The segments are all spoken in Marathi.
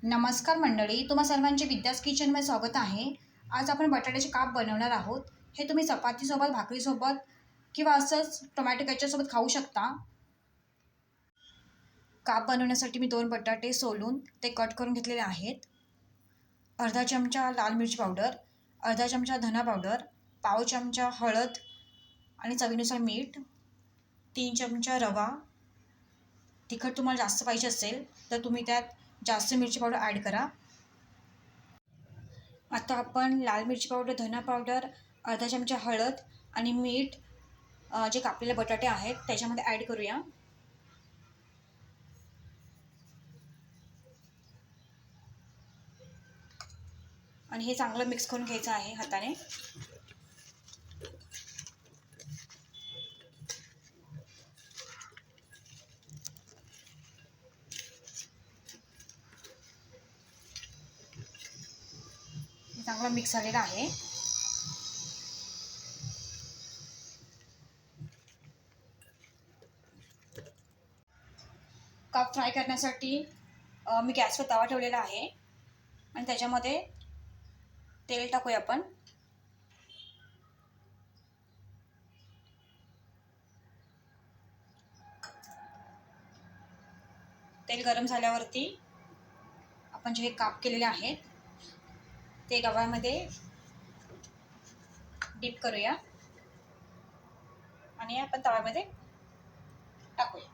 नमस्कार मंडळी, तुम्हा सर्वांचे विद्यास किचनमध्ये स्वागत आहे. आज आपण बटाट्याचे काप बनवणार आहोत. हे तुम्ही चपातीसोबत, भाकरीसोबत किंवा असंच टोमॅटो केचपसोबत खाऊ शकता. काप बनवण्यासाठी मी 2 बटाटे सोलून ते कट करून घेतलेले आहेत. अर्धा चमचा लाल मिरची पावडर, अर्धा चमचा धना पावडर, पाव चमचा हळद आणि चवीनुसार मीठ, 3 चमचा रवा. तिखट तुम्हाला जास्त पाहिजे असेल तर तुम्ही त्यात जास्त मिरची पावडर ॲड करा. आता आपण लाल मिरची पावडर, धना पावडर, अर्धा चमचा हळद आणि मीठ जे कापलेले बटाटे आहेत त्याच्यामध्ये ॲड करूया. आणि हे चांगलं मिक्स करून घ्यायचं आहे हाताने. चांगलं मिक्स झालेलं आहे. काप फ्राय करण्यासाठी मी गॅसवर तवा ठेवलेला आहे आणि त्याच्यामध्ये तेल टाकूया आपण. तेल गरम झाल्यावरती आपण जे काप केलेले आहेत ते तव्यामध्ये डीप करूया आणि आपण तव्यामध्ये टाकूया.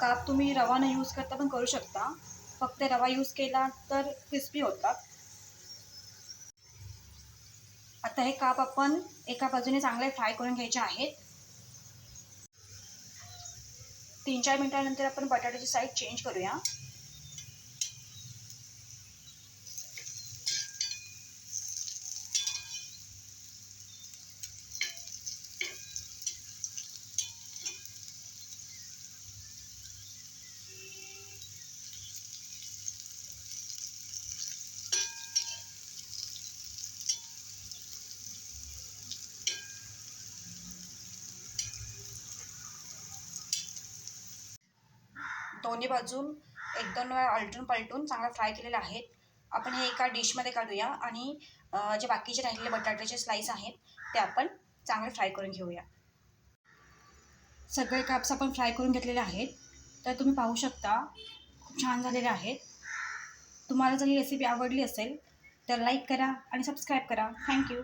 काप तुम्ही रवा न यूज करता पण करू शकता. फक्त रवा यूज केला तर क्रिस्पी होतात. आता हे काप आपण एका बाजूने चांगले फ्राय करून घ्यायचे आहेत. 3-4 मिनिटांनंतर आपण बटाट्याची साईड चेंज करूया. दोन्ही बाजून 1-2 वेळा आलटून पलटून चांगला फ्राय केलेले आहेत. आपण हे एका डिशमध्ये काढूया आणि जे बाकीचे राहिलेले बटाट्याचे स्लाइस आहेत ते आपण चांगले फ्राय करून घेऊया. सगळे काप्स आपण फ्राय करून घेतलेले आहेत. तर तुम्ही पाहू शकता खूप छान झालेले आहेत. तुम्हाला जर ही रेसिपी आवडली असेल तर लाईक करा आणि सबस्क्राईब करा. थँक्यू.